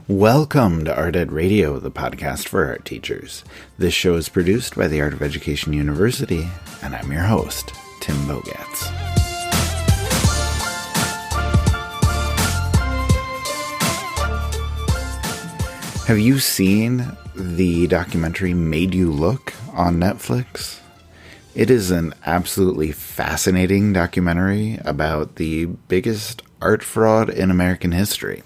Welcome to Art Ed Radio, the podcast for art teachers. This show is produced by the Art of Education University, and I'm your host, Tim Bogatz. Have you seen the documentary Made You Look on Netflix? It is an absolutely fascinating documentary about the biggest art fraud in American history.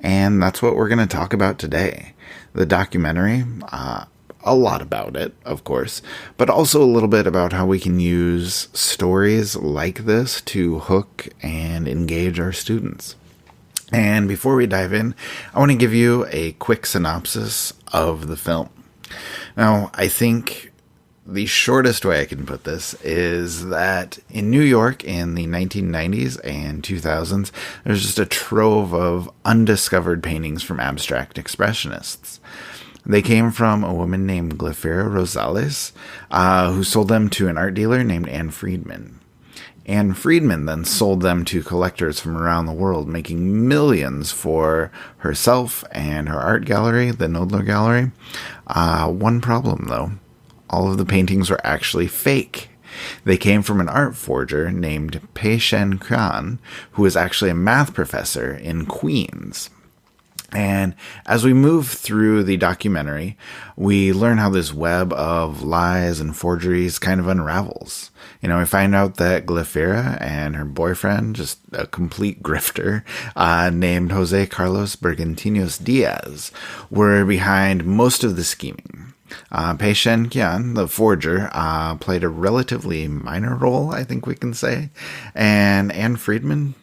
And that's what we're going to talk about today. The documentary, a lot about it, of course, but also a little bit about how we can use stories like this to hook and engage our students. And before we dive in, I want to give you a quick synopsis of the film. Now, I think the shortest way I can put this is that in New York in the 1990s and 2000s, there's just a trove of undiscovered paintings from abstract expressionists. They came from a woman named Glafira Rosales, who sold them to an art dealer named Anne Friedman. Anne Friedman then sold them to collectors from around the world, making millions for herself and her art gallery, the Knoedler Gallery. One problem, though. All of the paintings were actually fake. They came from an art forger named Pei Shen Quan, who was actually a math professor in Queens. And as we move through the documentary, we learn how this web of lies and forgeries kind of unravels. You know, we find out that Glafira and her boyfriend, just a complete grifter, named Jose Carlos Bergantinos Diaz, were behind most of the scheming. Pei Shen Qian, the forger, played a relatively minor role, I think we can say. And Anne Friedman,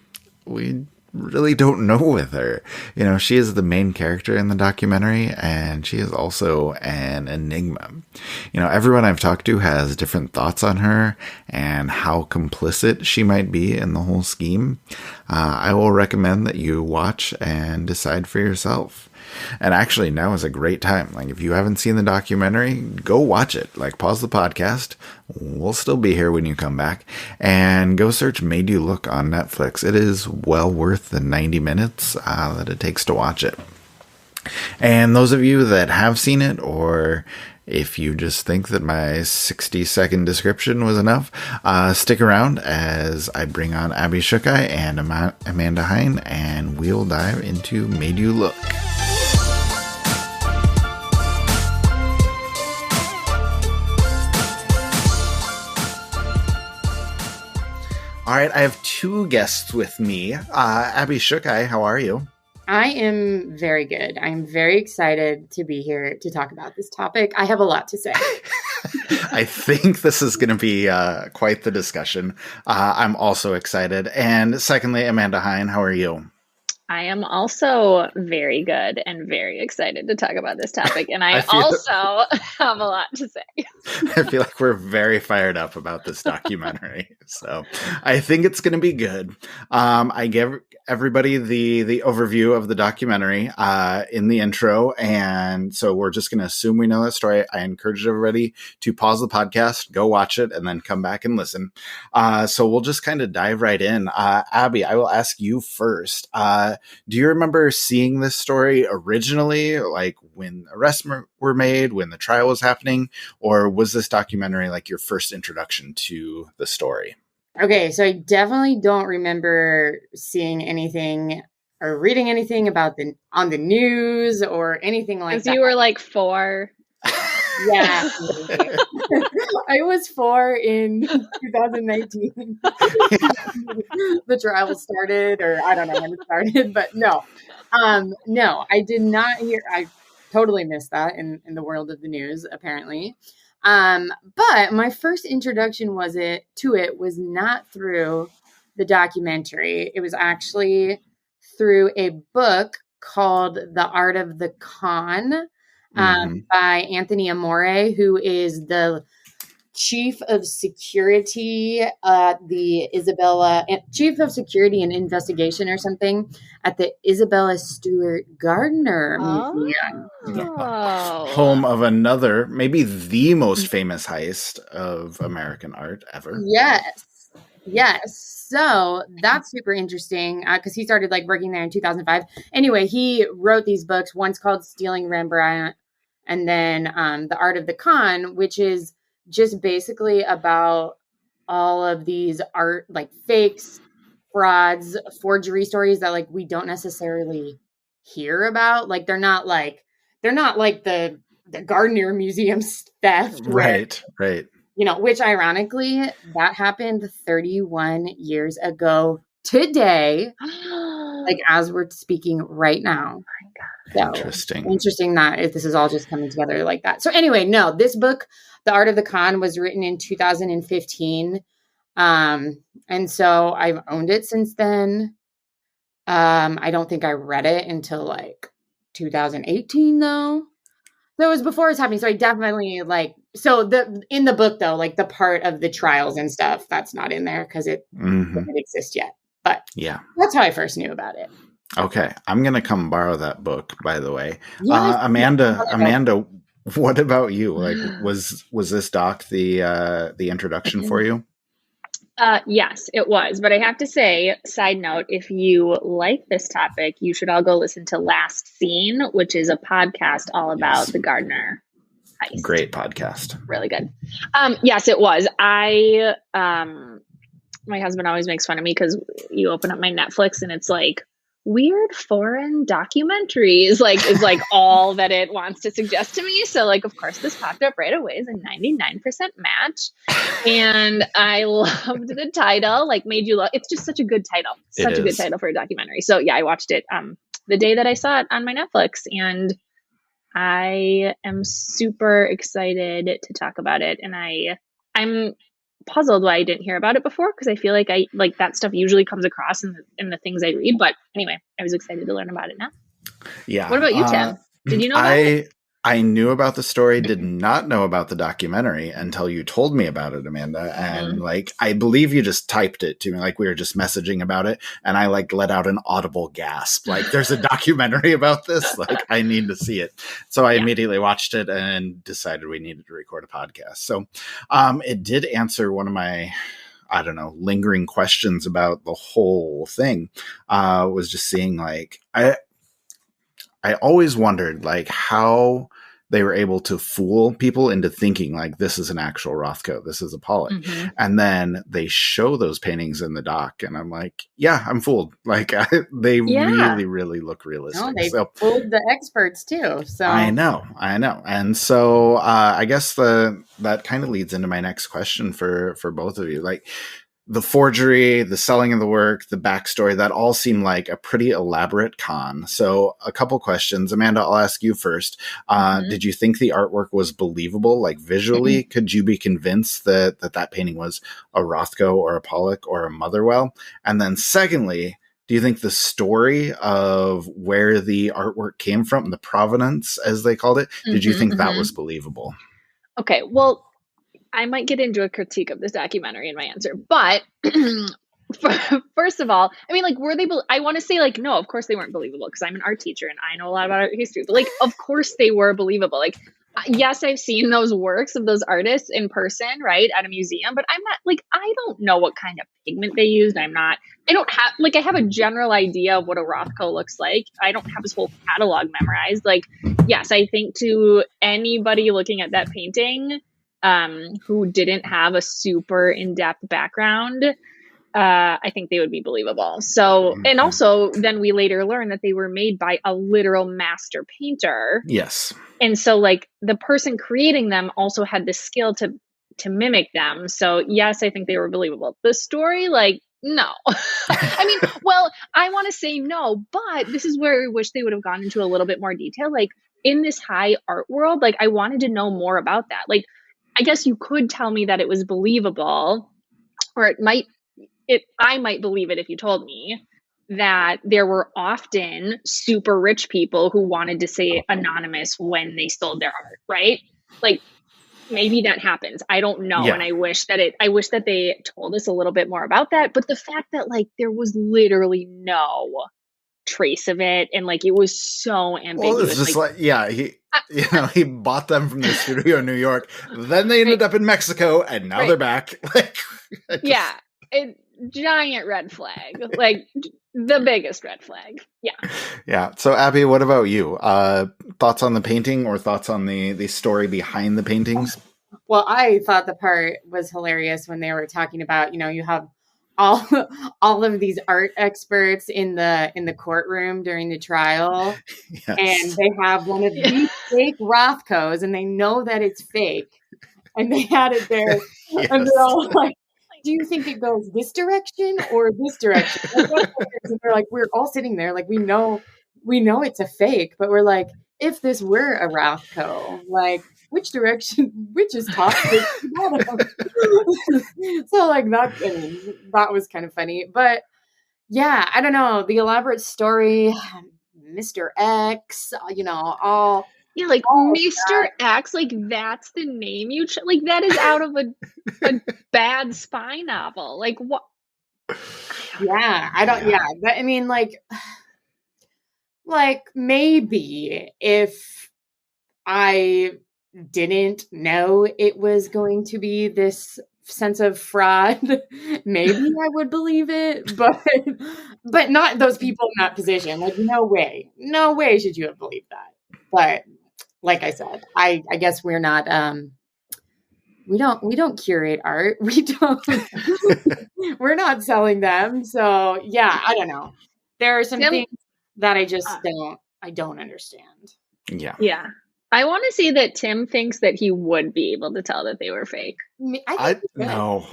we really don't know with her. You know, she is the main character in the documentary, and she is also an enigma. You know, everyone I've talked to has different thoughts on her and how complicit she might be in the whole scheme. I will recommend that you watch and decide for yourself. And actually, now is a great time. Like, if you haven't seen the documentary, go watch it. Like, pause the podcast. We'll still be here when you come back. And go search Made You Look on Netflix. It is well worth the 90 minutes that it takes to watch it. And those of you that have seen it, or if you just think that my 60-second description was enough, stick around as I bring on Abby Schukei and Amanda Heyn, and we'll dive into Made You Look. All right, I have two guests with me. Abby Schukei, how are you? I am very good. I'm very excited to be here to talk about this topic. I have a lot to say. I think this is going to be quite the discussion. I'm also excited. And secondly, Amanda Heyn, how are you? I am also very good and very excited to talk about this topic. And I also have a lot to say. I feel like we're very fired up about this documentary. So I think it's going to be good. I give everybody the overview of the documentary in the intro. And so we're just going to assume we know that story. I encourage everybody to pause the podcast, go watch it, and then come back and listen. So we'll just kind of dive right in. Abby, I will ask you first. Do you remember seeing this story originally, like when arrests were made, when the trial was happening, or was this documentary like your first introduction to the story? Okay, so I definitely don't remember seeing anything or reading anything about on the news or anything like that. You were like 4. Yeah. I was 4 in 2019. The trial started, or I don't know when it started, but no, I did not hear. I totally missed that in the world of the news, apparently. But my first introduction to it was not through the documentary. It was actually through a book called The Art of the Con. By Anthony Amore, who is the chief of security at the chief of security and investigation or something at the Isabella Stewart Gardner Museum. Oh. Home of another, maybe the most famous heist of American art ever. Yes. Yes. So that's super interesting because he started like working there in 2005. Anyway, he wrote these books. One's called Stealing Rembrandt, and then The Art of the Con, which is just basically about all of these art, like fakes, frauds, forgery stories that like we don't necessarily hear about. Like they're not like the Gardner Museum theft, where Right. which ironically, that happened 31 years ago today, like as we're speaking right now. So interesting that this is all just coming together like that. So anyway, no, this book, The Art of the Con, was written in 2015. And so I've owned it since then. I don't think I read it until like 2018 though. So it was before it's happening. So I definitely in the book though, like the part of the trials and stuff, that's not in there because it doesn't exist yet. But yeah, that's how I first knew about it. Okay. I'm going to come borrow that book, by the way. Amanda, what about you? Like, was this doc the introduction for you? Yes, it was. But I have to say, side note, if you like this topic, you should all go listen to Last Scene, which is a podcast all about the Gardner heist. Great podcast. Really good. Yes, it was. My husband always makes fun of me because you open up my Netflix and it's like weird foreign documentaries, like is like all that it wants to suggest to me. So like, of course, this popped up right away as a 99% match. And I loved the title, like made you look. It's just such a good title. Such a good title for a documentary. So yeah, I watched it the day that I saw it on my Netflix, and I am super excited to talk about it. And I'm puzzled why I didn't hear about it before, because I feel like that stuff usually comes across in the things I read. But anyway, I was excited to learn about it now. Yeah. What about you, Tim? Did you know about it? I knew about the story, did not know about the documentary until you told me about it, Amanda. And I believe you just typed it to me, like we were just messaging about it. And I let out an audible gasp. Like, there's a documentary about this. Like, I need to see it. So I immediately watched it and decided we needed to record a podcast. So it did answer one of my, lingering questions about the whole thing. Was just seeing I always wondered how they were able to fool people into thinking like this is an actual Rothko, this is a Pollock. And then they show those paintings in the doc and I'm like, yeah, I'm fooled. They really, really look realistic. No, they fooled the experts too. So I know. And so I guess that kind of leads into my next question for both of you. The forgery, the selling of the work, the backstory, that all seemed like a pretty elaborate con. So a couple questions. Amanda, I'll ask you first. Did you think the artwork was believable? Like visually, could you be convinced that painting was a Rothko or a Pollock or a Motherwell? And then secondly, do you think the story of where the artwork came from, the provenance, as they called it, did you think that was believable? Okay, well, I might get into a critique of this documentary in my answer, but first of all, I mean, were they, I want to say no, of course they weren't believable because I'm an art teacher and I know a lot about art history, but of course they were believable. Yes, I've seen those works of those artists in person, right, at a museum, but I'm not I don't know what kind of pigment they used. I have a general idea of what a Rothko looks like. I don't have his whole catalog memorized. Yes, I think to anybody looking at that painting, who didn't have a super in-depth background, I think they would be believable. So, and also then we later learned that they were made by a literal master painter. Yes. And so the person creating them also had the skill to mimic them. So yes, I think they were believable. The story, no. I mean, well, I want to say no, but this is where I wish they would have gone into a little bit more detail. In this high art world, I wanted to know more about that. I guess you could tell me that it was believable, or I might believe it if you told me that there were often super rich people who wanted to stay anonymous when they sold their art, right? Maybe that happens. I don't know. Yeah. And I wish that they told us a little bit more about that. But the fact that there was literally no trace of it, and it was so ambiguous. Well, it's just he bought them from the studio in New York, then they ended up in Mexico, and now they're back. a giant red flag, like the biggest red flag. Yeah. Yeah. So Abby, what about you? Thoughts on the painting or thoughts on the story behind the paintings? Well, I thought the part was hilarious when they were talking about, you have all all of these art experts in the courtroom during the trial, Yes. and they have one of these fake Rothkos, and they know that it's fake, and they had it there, Yes. and they're all like, "Do you think it goes this direction or this direction?" And they're like, we're all sitting there, like we know it's a fake, but we're like, if this were a Rothko, like which is top, which is bottom? So like that was kind of funny, but yeah, I don't know, the elaborate story, Mr. X, all Yeah, like Mr. X, like that's the name like that is out of a bad spy novel. Like what? Yeah, I don't. Yeah, but, I mean, like maybe if I didn't know it was going to be this sense of fraud, maybe I would believe it, but not those people in that position. Like no way should you have believed that. But like I said, I guess we're not we don't curate art. We're not selling them. So yeah, I don't know. There are some things that I just don't understand. Yeah. Yeah. I want to say that Tim thinks that he would be able to tell that they were fake. No.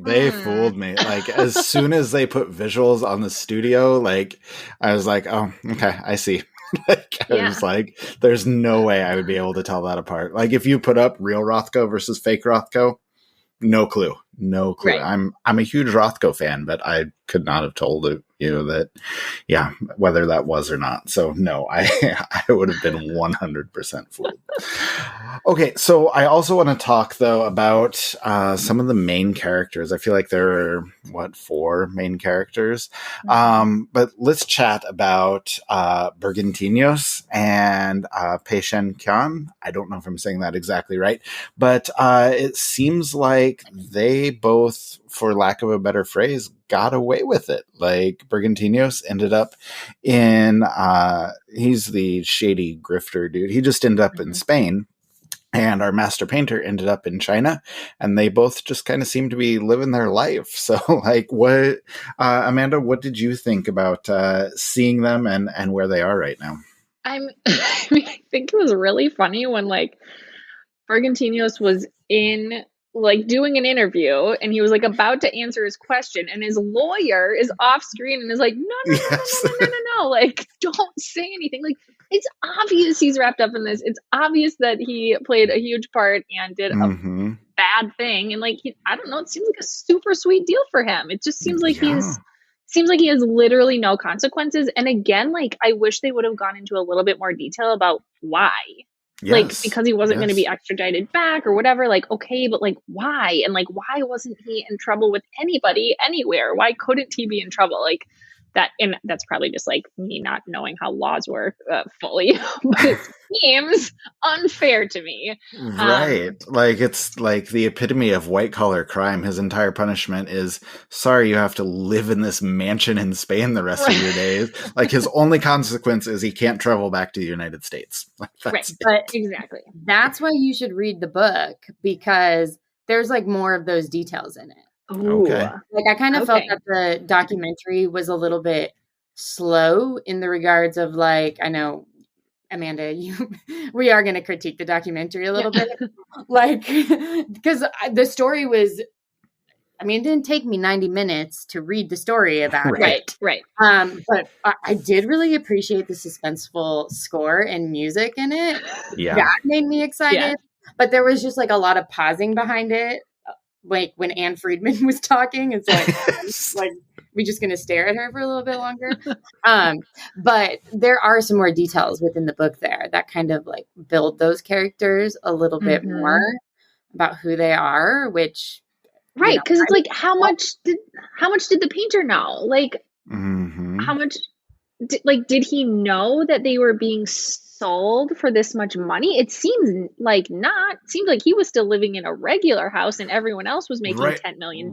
They fooled me. Like as soon as they put visuals on the studio, like I was like, oh, okay, I see. I was like, there's no way I would be able to tell that apart. Like if you put up real Rothko versus fake Rothko, no clue. Right. I'm a huge Rothko fan, but I could not have told you that, whether that was or not. So no, I would have been 100% fooled. Okay, so I also want to talk though about some of the main characters. I feel like there are 4 main characters, but let's chat about Bergantinos and Pei Shen Qian. I don't know if I'm saying that exactly right, but it seems like they both, for lack of a better phrase, got away with it. Like Bergantinos ended up in, he's the shady grifter dude. He just ended up in Spain. And our master painter ended up in China, and they both just kind of seem to be living their life. So like what, Amanda, what did you think about seeing them and where they are right now? I think it was really funny when like Bergantinos was in like doing an interview and he was like about to answer his question and his lawyer is off screen and is like, no, like don't say anything. Like it's obvious he's wrapped up in this. It's obvious that he played a huge part and did a bad thing. And like, I don't know, it seems like a super sweet deal for him. It just seems like he has literally no consequences. And again, like I wish they would have gone into a little bit more detail about why. Like, because he wasn't going to be extradited back or whatever, like, okay, but like, why? And like, why wasn't he in trouble with anybody anywhere? Why couldn't he be in trouble? Like that, and that's probably just like me not knowing how laws work fully, but it seems unfair to me. Right. Like it's like the epitome of white collar crime. His entire punishment is, sorry, you have to live in this mansion in Spain the rest of your days. Like his only consequence is he can't travel back to the United States. Like, right. But exactly. That's why you should read the book, because there's like more of those details in it. Ooh. Okay. Like I kind of felt that the documentary was a little bit slow in the regards of like, I know, Amanda, we are going to critique the documentary a little bit, like, because the story was, I mean, it didn't take me 90 minutes to read the story about it. Right. But I did really appreciate the suspenseful score and music in it. Yeah. That made me excited. Yeah. But there was just like a lot of pausing behind it. Like when Anne Friedman was talking, it's like we're just going to stare at her for a little bit longer. But there are some more details within the book there that kind of like build those characters a little bit more about who they are, which right, because it's like how much did the painter know? Like how much did he know that they were being sold for this much money? It seems like not. It seems like he was still living in a regular house and everyone else was making Right. $10 million.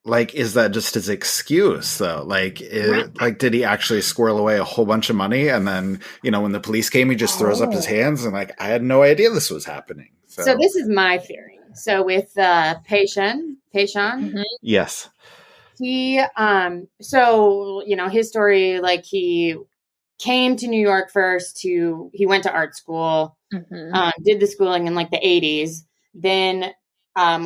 Like, is that just his excuse though? Like, Right. like, did he actually squirrel away a whole bunch of money? And then, when the police came, he just throws up his hands and like, I had no idea this was happening. So this is my theory. So with Pei-Shan, Yes. he, so, his story, like he came to New York first he went to art school, did the schooling in like the 80s, then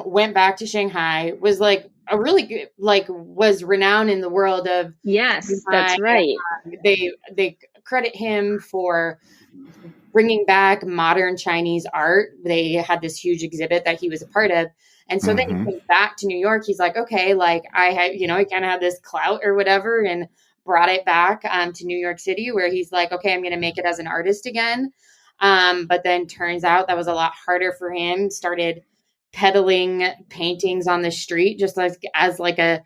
went back to Shanghai, was like a really good, like was renowned in the world of Yes, Shanghai. that's right. They credit him for bringing back modern Chinese art. They had this huge exhibit that he was a part of. And so then he came back to New York. He's like, okay, like I had, he kind of had this clout or whatever, and brought it back to New York City, where he's like, okay, I'm going to make it as an artist again. But then turns out that was a lot harder for him. Started peddling paintings on the street, just as like a,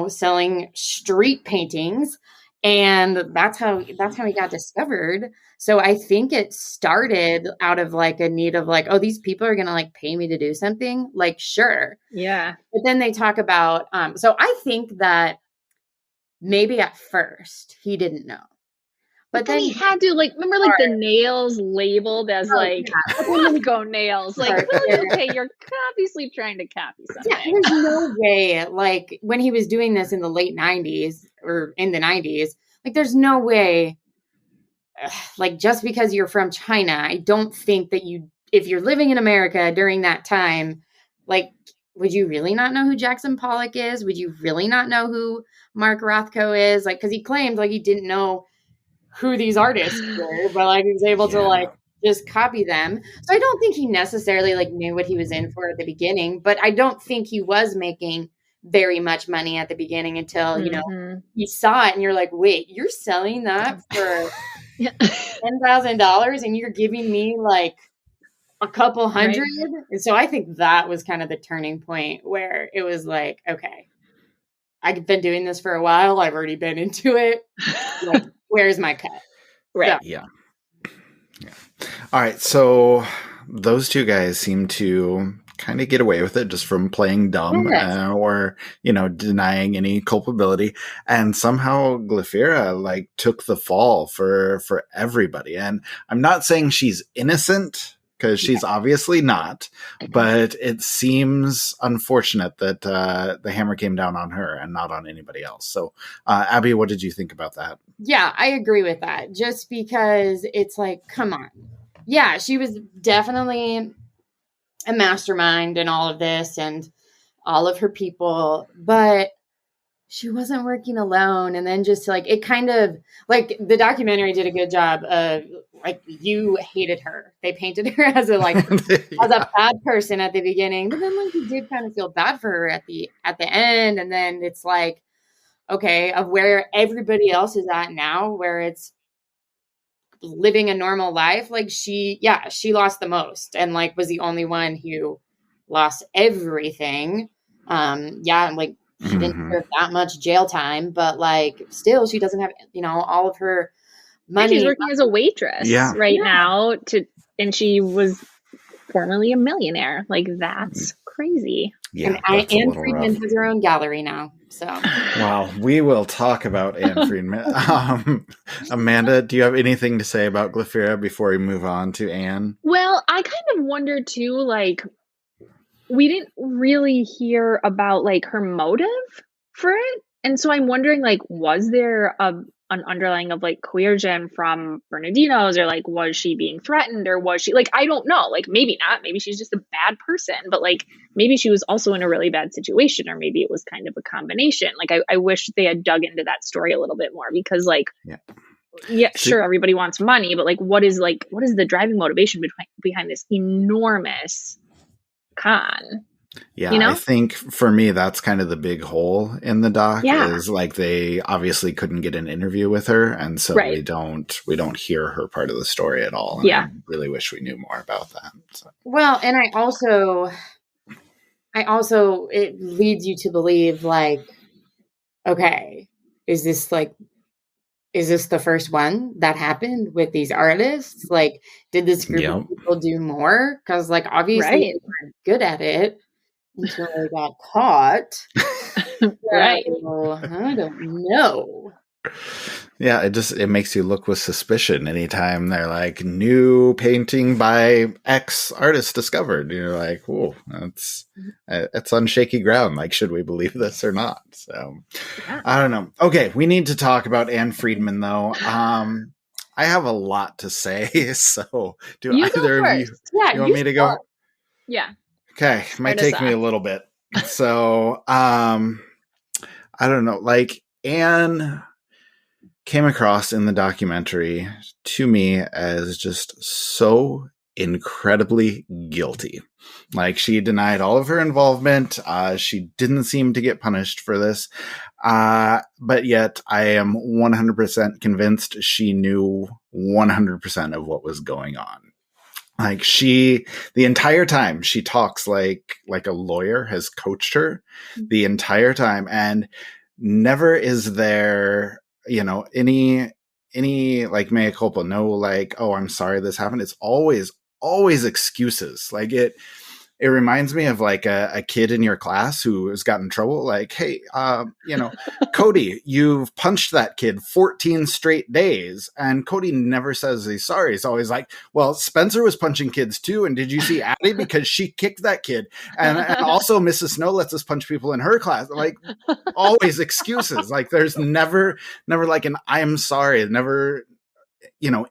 selling street paintings. And that's how he got discovered. So I think it started out of like a need of like, oh, these people are going to like pay me to do something. Like, sure. Yeah. But then they talk about, so I think that maybe at first he didn't know. But then he had to, like, remember, like, the nails labeled as, go nails. Like, okay, you're obviously trying to copy something. Yeah, there's no way, like, when he was doing this in the late 90s or in the 90s, like, there's no way, like, just because you're from China, I don't think that if you're living in America during that time, like, would you really not know who Jackson Pollock is? Would you really not know who Mark Rothko is? Like, because he claimed, like, he didn't know who these artists were, but like he was able to like just copy them. So I don't think he necessarily like knew what he was in for at the beginning, but I don't think he was making very much money at the beginning until, you saw it and you're like, wait, you're selling that for $10,000 and you're giving me like a couple hundred. Right. And so I think that was kind of the turning point where it was like, okay, I've been doing this for a while. I've already been into it. Like, where's my cut? Right. So. Yeah. All right. So those two guys seem to kind of get away with it just from playing dumb or, denying any culpability. And somehow Glafira like took the fall for everybody. And I'm not saying she's innocent, because she's obviously not, but it seems unfortunate that the hammer came down on her and not on anybody else. So, Abby, what did you think about that? Yeah, I agree with that. Just because it's like, come on. Yeah, she was definitely a mastermind in all of this and all of her people, but she wasn't working alone. And then just like, it kind of like the documentary did a good job of like, you hated her. They painted her as a, like, as a bad person at the beginning, but then like you did kind of feel bad for her at the end. And then it's like, okay, of where everybody else is at now, where it's living a normal life. Like she lost the most and like was the only one who lost everything. Like, she didn't serve that much jail time, but like still she doesn't have, all of her money. She's working as a waitress now and she was formerly a millionaire. Like, that's crazy. Yeah, and Anne Friedman has her own gallery now. So wow, we will talk about Anne Friedman. Amanda, do you have anything to say about Glafira before we move on to Anne? Well, I kind of wonder too, like, we didn't really hear about like her motive for it. And so I'm wondering, like, was there an underlying of like coercion from Bernardino's, or like, was she being threatened, or was she like, I don't know, like maybe not, maybe she's just a bad person, but like maybe she was also in a really bad situation, or maybe it was kind of a combination. Like, I wish they had dug into that story a little bit more, because like, sure, everybody wants money, but like, what is the driving motivation behind this enormous con? Yeah, I think for me, that's kind of the big hole in the doc is like, they obviously couldn't get an interview with her. And so we don't hear her part of the story at all. And I really wish we knew more about that. So. Well, and I also, it leads you to believe like, okay, is this like is this the first one that happened with these artists? Like, did this group Yep. of people do more? Because, like, obviously Right. they were good at it until they got caught. Right. So, I don't know. Yeah, it makes you look with suspicion anytime they're like, new painting by X artist discovered. You're like, oh, it's on shaky ground. Like, should we believe this or not? So, Yeah. I don't know. Okay, we need to talk about Anne Friedman, though. I have a lot to say. So, do You go either of you? first. Yeah, You want me to go? Yeah. Okay, might Start us take me a off. little bit. So, I don't know. Like, Anne came across in the documentary to me as just so incredibly guilty. Like, she denied all of her involvement. She didn't seem to get punished for this. But yet I am 100% convinced she knew 100% of what was going on. Like, the entire time she talks like a lawyer has coached her the entire time, and never is there, any like mea culpa, no, like, oh, I'm sorry this happened. It's always excuses. Like, it reminds me of like a kid in your class who has gotten in trouble. Like, hey, Cody, you've punched that kid 14 straight days. And Cody never says he's sorry. He's always like, well, Spencer was punching kids too. And did you see Addie? Because she kicked that kid. And also Mrs. Snow lets us punch people in her class. Like, always excuses. Like, there's never like an I'm sorry. Never,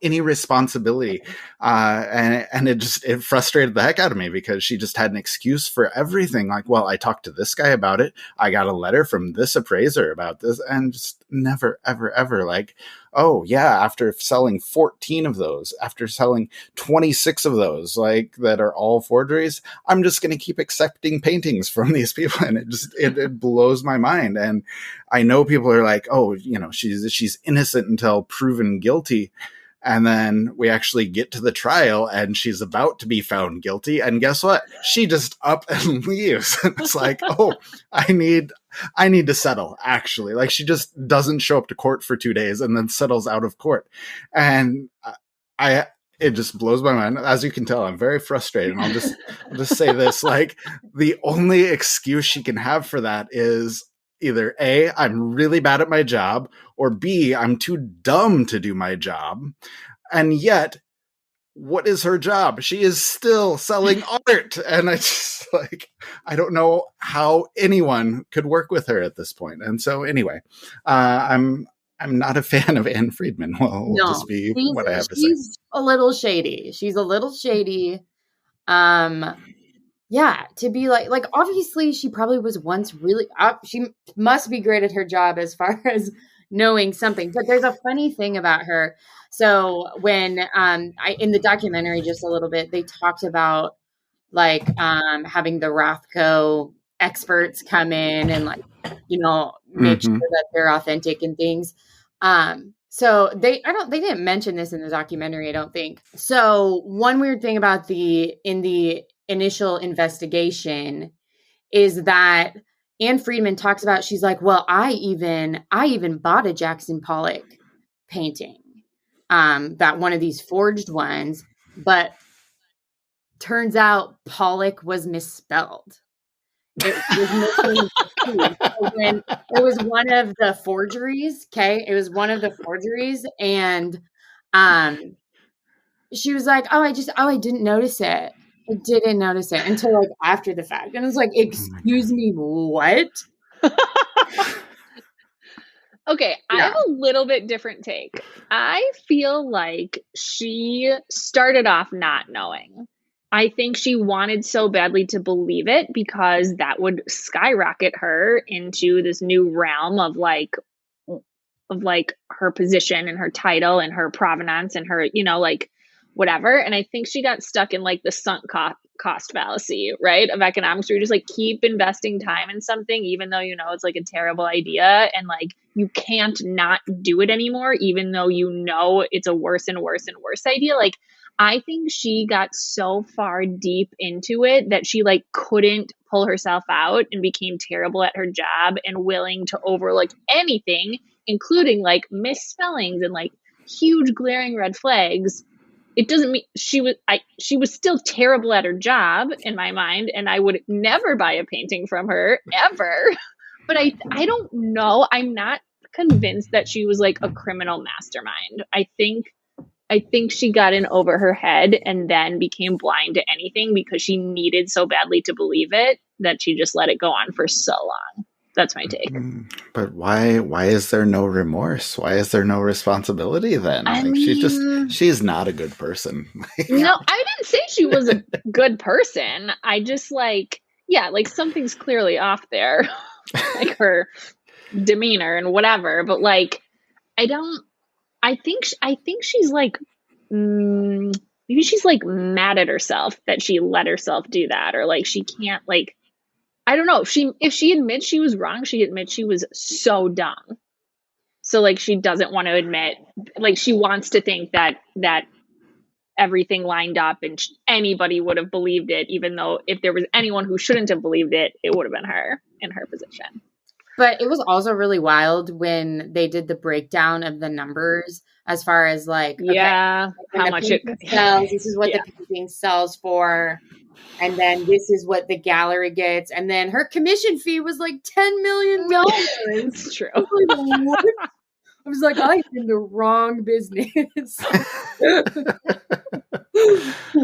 any responsibility. And it frustrated the heck out of me, because she just had an excuse for everything. Like, well, I talked to this guy about it. I got a letter from this appraiser about this, and just never, ever, ever like, oh yeah, after selling 14 of those, after selling 26 of those, like, that are all forgeries, I'm just going to keep accepting paintings from these people. And it blows my mind. And I know people are like, oh, she's innocent until proven guilty. And then we actually get to the trial and she's about to be found guilty. And guess what? She just up and leaves. And it's like, oh, I need to settle, actually. Like, she just doesn't show up to court for 2 days and then settles out of court. And it just blows my mind. As you can tell, I'm very frustrated. And I'll just say this, like, the only excuse she can have for that is either A, I'm really bad at my job, or B, I'm too dumb to do my job. And yet, what is her job? She is still selling art. And I just, like, I don't know how anyone could work with her at this point. And so anyway, I'm not a fan of Anne Friedman. Will just be what I have to say. She's a little shady. Yeah, to be like obviously she probably was once really she must be great at her job as far as knowing something. But there's a funny thing about her. So when in the documentary, just a little bit, they talked about like having the Rothko experts come in and like, make sure that they're authentic and things. So they didn't mention this in the documentary, I don't think. So one weird thing about in the initial investigation is that Anne Friedman talks about, she's like, well, I even bought a Jackson Pollock painting, that one of these forged ones, but turns out Pollock was misspelled. It was missing. When it was one of the forgeries. Okay. It was one of the forgeries. And, she was like, I didn't notice it. I didn't notice it until like after the fact. And I was like, excuse me, what? Okay, I have a little bit different take. I feel like she started off not knowing. I think she wanted so badly to believe it because that would skyrocket her into this new realm of her position and her title and her provenance and her, like whatever. And I think she got stuck in like the sunk cost fallacy, right, of economics, where you just like keep investing time in something, even though it's like a terrible idea, and like you can't not do it anymore, even though it's a worse and worse and worse idea. Like, I think she got so far deep into it that she like couldn't pull herself out and became terrible at her job and willing to overlook anything including like misspellings and like huge glaring red flags, it doesn't mean she was still terrible at her job in my mind, and I would never buy a painting from her ever. But I don't know. I'm not convinced that she was like a criminal mastermind. I think she got in over her head and then became blind to anything because she needed so badly to believe it that she just let it go on for so long. That's my take. But why is there no remorse? Why is there no responsibility then? She's not a good person. No, I didn't say she was a good person. I just like something's clearly off there. Like her demeanor and whatever, but like I think she's like maybe she's like mad at herself that she let herself do that, or like she can't, like, I don't know. If she admits she was wrong, she admits she was so dumb. So like she doesn't want to admit, like she wants to think that everything lined up and anybody would have believed it, even though if there was anyone who shouldn't have believed it, it would have been her in her position. But it was also really wild when they did the breakdown of the numbers as far as like, how much it sells. This is what the painting sells for. And then this is what the gallery gets. And then her commission fee was like $10 million. It's true. I was like, I'm in the wrong business.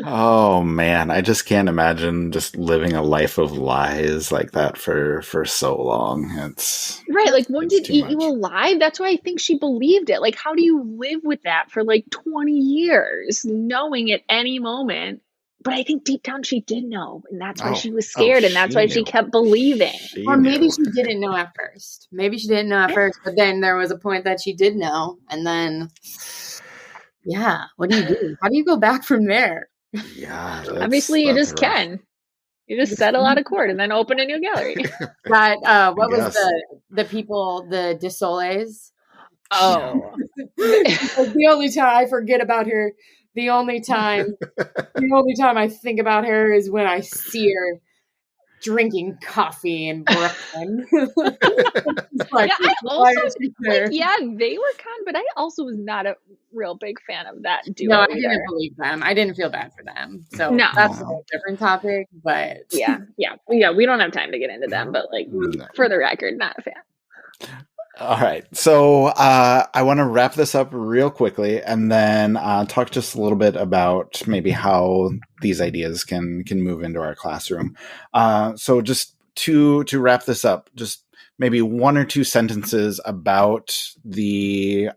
Oh man, I just can't imagine just living a life of lies like that for so long. It's right. Like, wouldn't it eat you alive? That's why I think she believed it. Like, how do you live with that for like 20 years, knowing at any moment? But I think deep down she did know, and that's why she was scared, and that's why she kept believing. Or maybe she didn't know at first. But then there was a point that she did know, and then, what do you do? How do you go back from there? Yeah, obviously you just can. You just settle out of court and then open a new gallery. But what was the people, the Desoles? Oh, the only time I forget about her. The only time I think about her is when I see her drinking coffee in Brooklyn. Like, they were but I also was not a real big fan of that duo. No, I didn't believe them. I didn't feel bad for them. So that's a whole different topic. But yeah, we don't have time to get into them. But like, for the record, not a fan. All right. So I want to wrap this up real quickly and then talk just a little bit about maybe how these ideas can move into our classroom. So just to wrap this up, just maybe one or two sentences about the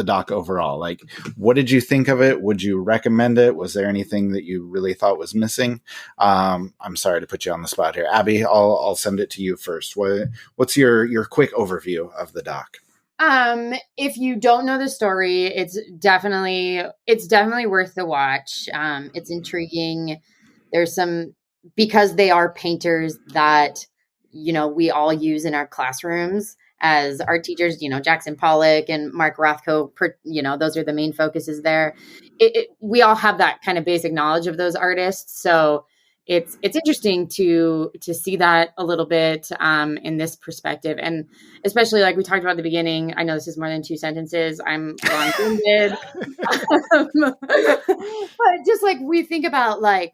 doc overall. Like, what did you think of it? Would you recommend it? Was there anything that you really thought was missing? I'm sorry to put you on the spot here, Abby. I'll send it to you first. What's your quick overview of the doc? If you don't know the story, it's definitely worth the watch. It's intriguing. There's some, because they are painters that, we all use in our classrooms as art teachers, Jackson Pollock and Mark Rothko, those are the main focuses there. We all have that kind of basic knowledge of those artists. So it's interesting to see that a little bit in this perspective. And especially like we talked about at the beginning, I know this is more than two sentences. I'm long-winded. But just like we think about like,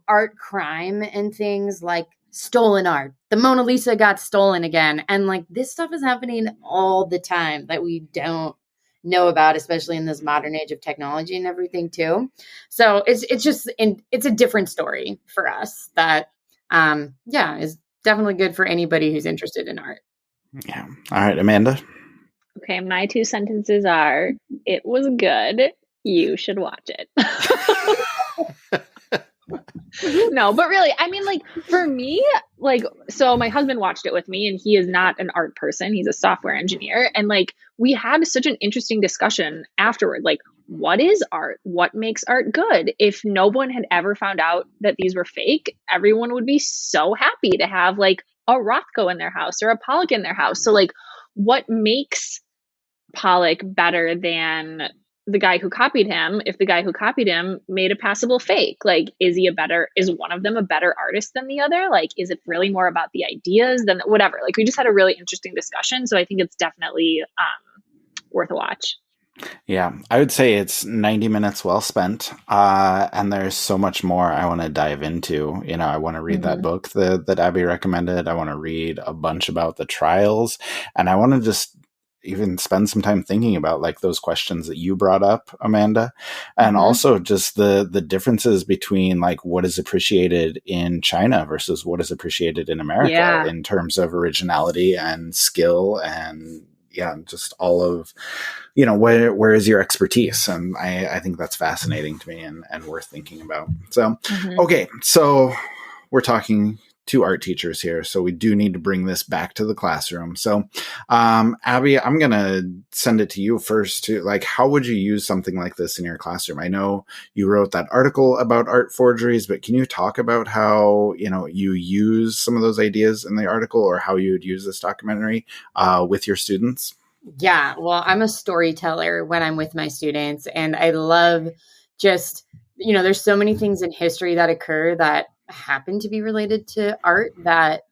art crime and things like stolen art. The Mona Lisa got stolen again. And like this stuff is happening all the time that we don't know about, especially in this modern age of technology and everything too. So it's a different story for us that, is definitely good for anybody who's interested in art. Yeah. All right, Amanda. Okay. My two sentences are, it was good. You should watch it. No, but really, I mean, like for me, like, so my husband watched it with me and he is not an art person. He's a software engineer. And like, we had such an interesting discussion afterward. Like, what is art? What makes art good? If no one had ever found out that these were fake, everyone would be so happy to have like a Rothko in their house or a Pollock in their house. So like, what makes Pollock better than the guy who copied him, if the guy who copied him made a passable fake, like, is one of them a better artist than the other? Like, is it really more about the ideas than whatever? Like, we just had a really interesting discussion. So I think it's definitely worth a watch. Yeah, I would say it's 90 minutes well spent. And there's so much more I want to dive into. You know, I want to read that book that Abby recommended. I want to read a bunch about the trials, and I want to just even spend some time thinking about like those questions that you brought up, Amanda, and also just the differences between like what is appreciated in China versus what is appreciated in America in terms of originality and skill, and just all of, you know, where is your expertise? And I think that's fascinating to me and worth thinking about. So, okay. So we're talking to art teachers here. So we do need to bring this back to the classroom. So, Abby, I'm going to send it to you first to like, how would you use something like this in your classroom? I know you wrote that article about art forgeries, but can you talk about how, you know, you use some of those ideas in the article, or how you would use this documentary with your students? Yeah, well, I'm a storyteller when I'm with my students, and I love just, you know, there's so many things in history that occur that happen to be related to art that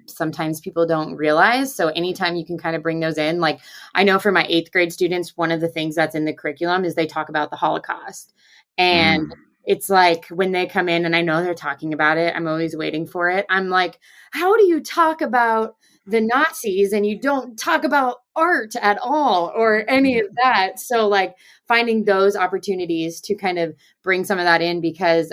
sometimes people don't realize. So anytime you can kind of bring those in, like I know for my 8th grade students, one of the things that's in the curriculum is they talk about the Holocaust. And it's like when they come in and I know they're talking about it, I'm always waiting for it. I'm like, how do you talk about the Nazis and you don't talk about art at all or any of that? So like finding those opportunities to kind of bring some of that in, because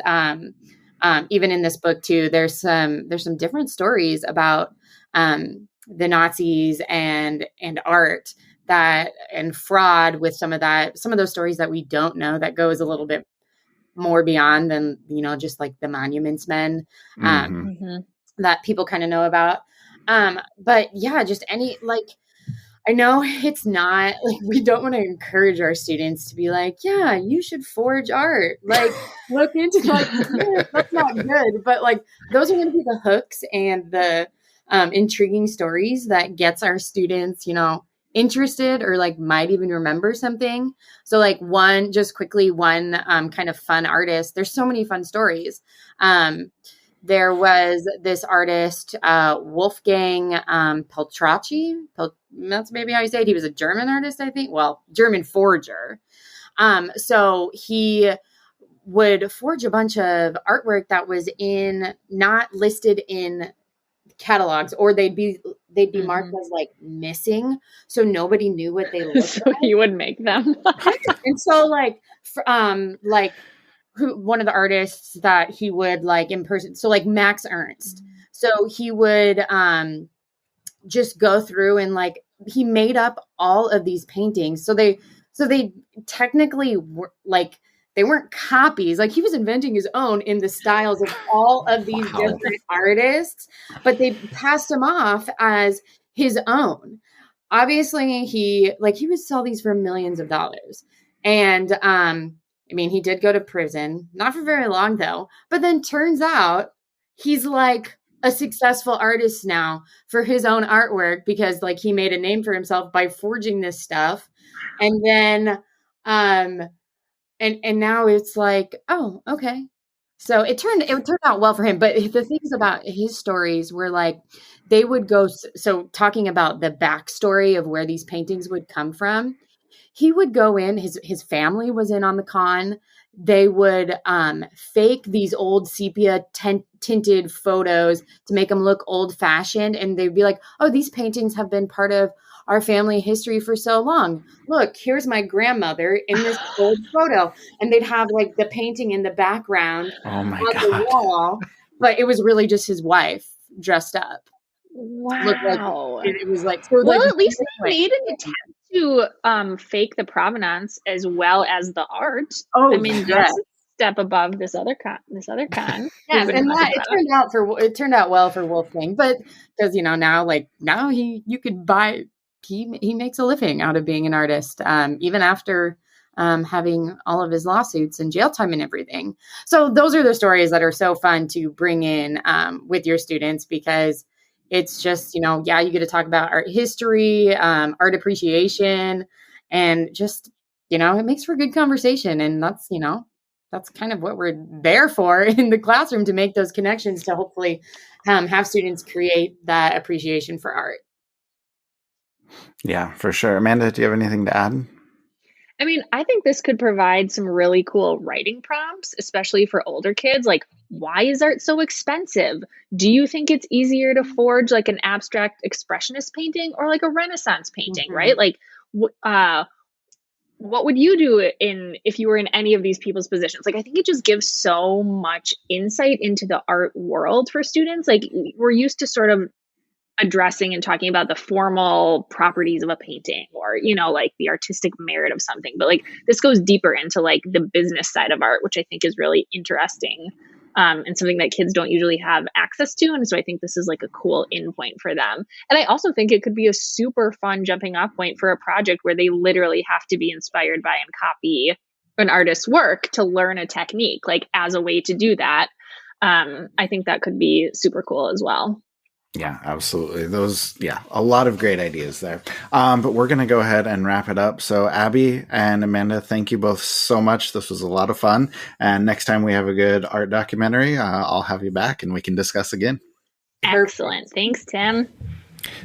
even in this book too, there's some different stories about the Nazis and art that, and fraud with some of those stories that we don't know, that goes a little bit more beyond than, you know, just like the monuments men that people kind of know about. But yeah, just any, like, I know it's not like, we don't want to encourage our students to be like, yeah, you should forge art. Like, look into like, that's not good. But like, those are going to be the hooks and the intriguing stories that gets our students, you know, interested, or like might even remember something. So like one kind of fun artist. There's so many fun stories. There was this artist, Wolfgang Pultrachi. That's maybe how you say it. He was a German artist, I think. Well, German forger. So he would forge a bunch of artwork that was not listed in catalogs, or they'd be marked as like missing, so nobody knew what they looked so like. He would make them. And so like one of the artists that he would like in person, so like Max Ernst, so he would just go through and like he made up all of these paintings, so they technically were like, they weren't copies, like he was inventing his own in the styles of all of these different artists, but they passed him off as his own. Obviously he would sell these for millions of dollars. And I mean, he did go to prison, not for very long though, but then turns out he's like a successful artist now for his own artwork, because like he made a name for himself by forging this stuff. And then and now it's like, oh, okay. So it turned out well for him. But the things about his stories were like, they would go, so talking about the backstory of where these paintings would come from, he would go in, his family was in on the con. They would fake these old sepia tinted photos to make them look old fashioned. And they'd be like, oh, these paintings have been part of our family history for so long. Look, here's my grandmother in this old photo. And they'd have like the painting in the background on the wall, but it was really just his wife dressed up. Wow. Like it was like, so well, like, at least they made an attempt to fake the provenance as well as the art. Oh, I mean, that's a step above this other con. Yes, and it turned out well for Wolfgang, but because, you know, now you could buy. He makes a living out of being an artist, even after having all of his lawsuits and jail time and everything. So those are the stories that are so fun to bring in with your students, because it's just, you know, you get to talk about art history, art appreciation, and just it makes for good conversation. And that's, that's kind of what we're there for in the classroom, to make those connections, to hopefully have students create that appreciation for art. Yeah, for sure. Amanda, do you have anything to add? I mean, I think this could provide some really cool writing prompts, especially for older kids. Like, why is art so expensive? Do you think it's easier to forge like an abstract expressionist painting or like a Renaissance painting, right? Like, what would you do if you were in any of these people's positions? Like, I think it just gives so much insight into the art world for students. Like, we're used to sort of addressing and talking about the formal properties of a painting, or, like the artistic merit of something. But like, this goes deeper into like the business side of art, which I think is really interesting, and something that kids don't usually have access to. And so I think this is like a cool in point for them. And I also think it could be a super fun jumping off point for a project where they literally have to be inspired by and copy an artist's work to learn a technique, like as a way to do that. I think that could be super cool as well. Yeah, absolutely. A lot of great ideas there. But we're going to go ahead and wrap it up. So Abby and Amanda, thank you both so much. This was a lot of fun. And next time we have a good art documentary, I'll have you back and we can discuss again. Excellent. Thanks, Tim.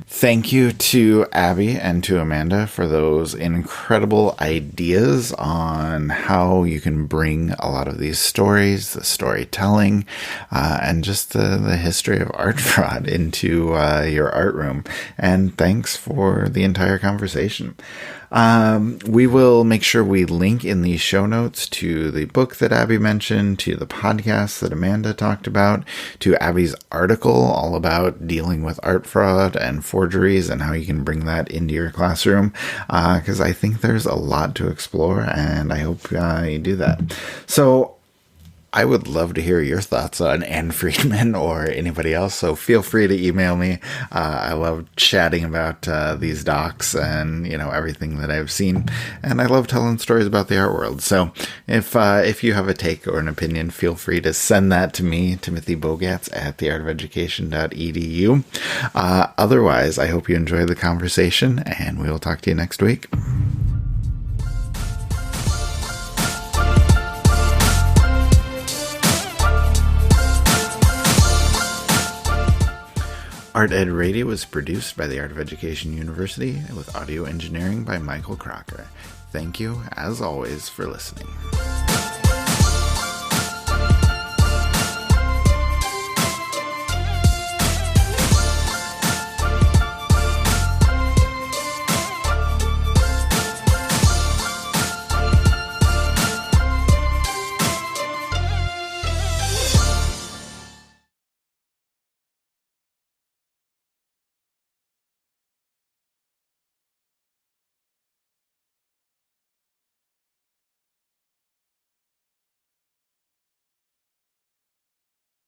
Thank you to Abby and to Amanda for those incredible ideas on how you can bring a lot of these stories, the storytelling, and just the history of art fraud into your art room. And thanks for the entire conversation. We will make sure we link in the show notes to the book that Abby mentioned, to the podcast that Amanda talked about, to Abby's article all about dealing with art fraud and forgeries and how you can bring that into your classroom, because I think there's a lot to explore, and I hope you do that. So I would love to hear your thoughts on Anne Friedman or anybody else, so feel free to email me. I love chatting about these docs and, everything that I've seen, and I love telling stories about the art world. So if you have a take or an opinion, feel free to send that to me, Timothy Bogatz at theartofeducation.edu. Otherwise, I hope you enjoyed the conversation, and we will talk to you next week. Art Ed Radio is produced by the Art of Education University with audio engineering by Michael Crocker. Thank you, as always, for listening.